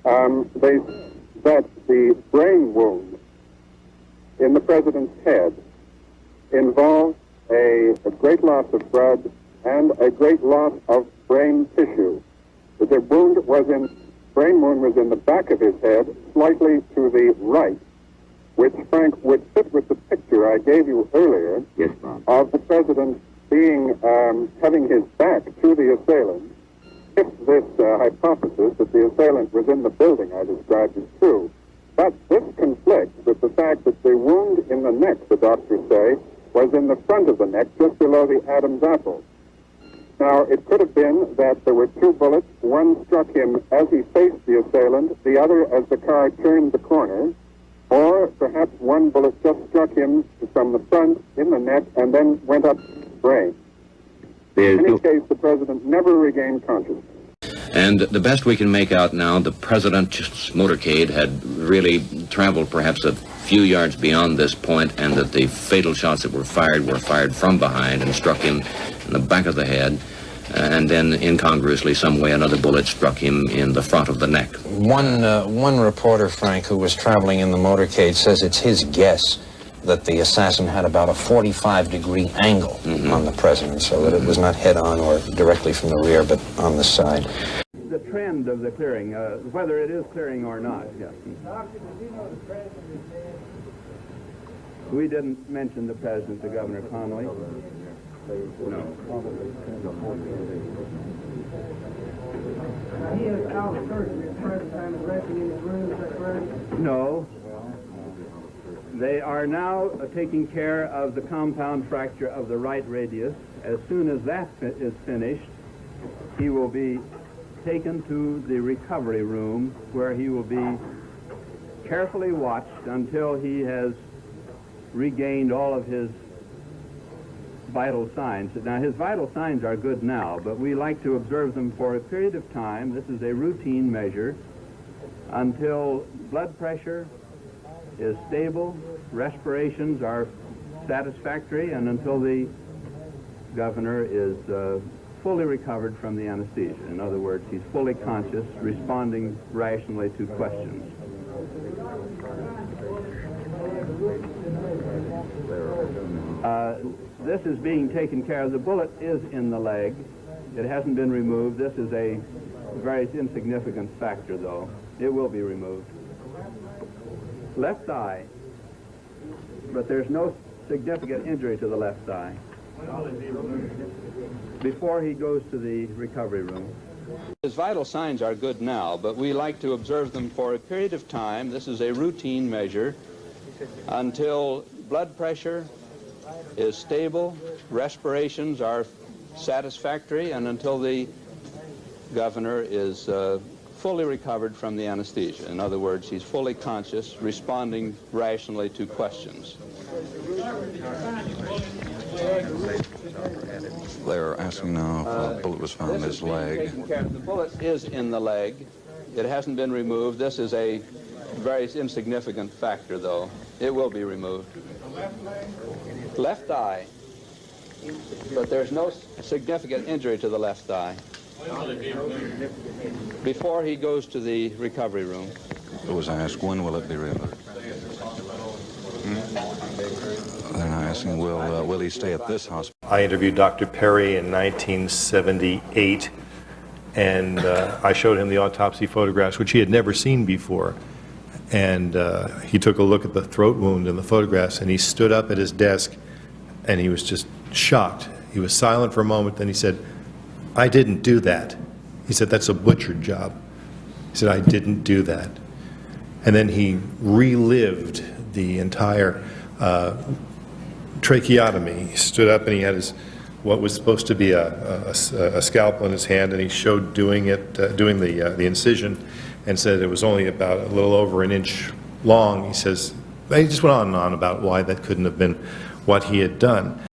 that the brain wound in the president's head involved a great loss of blood and a great loss of brain tissue. The brain wound was in the back of his head, slightly to the right, which, Frank, would fit with the picture I gave you earlier. Yes, Bob. Of the president having his back to the assailant. If this hypothesis that the assailant was in the building I described is true, but this conflicts with the fact that the wound in the neck, the doctors say, was in the front of the neck, just below the Adam's apple. Now, it could have been that there were two bullets. One struck him as he faced the assailant, the other as the car turned the corner, or perhaps one bullet just struck him from the front in the neck and then went up the brain. In any case, the president never regained consciousness. And the best we can make out now, the president's motorcade had really traveled perhaps a few yards beyond this point, and that the fatal shots that were fired from behind and struck him in the back of the head, and then incongruously some way another bullet struck him in the front of the neck. One reporter, Frank, who was traveling in the motorcade, says it's his guess that the assassin had about a 45-degree angle on the president, so that it was not head-on or directly from the rear, but on the side. The trend of the clearing, whether it is clearing or not, yes. Doctor, did you know the president is dead? We didn't mention the president to Governor Connolly. No. He has out of surgery at present time is resting in his room, is that correct? No. They are now taking care of the compound fracture of the right radius. As soon as that is finished, he will be taken to the recovery room where he will be carefully watched until he has regained all of his vital signs. Now, his vital signs are good now, but we like to observe them for a period of time. This is a routine measure until blood pressure is stable, respirations are satisfactory, and until the governor is fully recovered from the anesthesia. In other words, he's fully conscious, responding rationally to questions. This is being taken care of. The bullet is in the leg. It hasn't been removed. This is a very insignificant factor, though. It will be removed. Left eye, but there's no significant injury to the left thigh. Before he goes to the recovery room. His vital signs are good now, but we like to observe them for a period of time. This is a routine measure until blood pressure is stable, respirations are satisfactory, and until the governor is fully recovered from the anesthesia. In other words, he's fully conscious, responding rationally to questions. They're asking now if a bullet was found in his leg. The bullet is in the leg. It hasn't been removed. This is a very insignificant factor, though. It will be removed. Left eye, but there's no significant injury to the left thigh. Before he goes to the recovery room. It was asked, when will it be removed? They're now asking, will he stay at this hospital? I interviewed Dr. Perry in 1978, and I showed him the autopsy photographs, which he had never seen before. And he took a look at the throat wound in the photographs, and he stood up at his desk, and he was just shocked. He was silent for a moment, then he said, "I didn't do that." He said, "That's a butcher job." He said, "I didn't do that." And then he relived the entire tracheotomy. He stood up and he had his, what was supposed to be a scalpel in his hand, and he showed doing the incision, and said it was only about a little over an inch long. He says, he just went on and on about why that couldn't have been what he had done.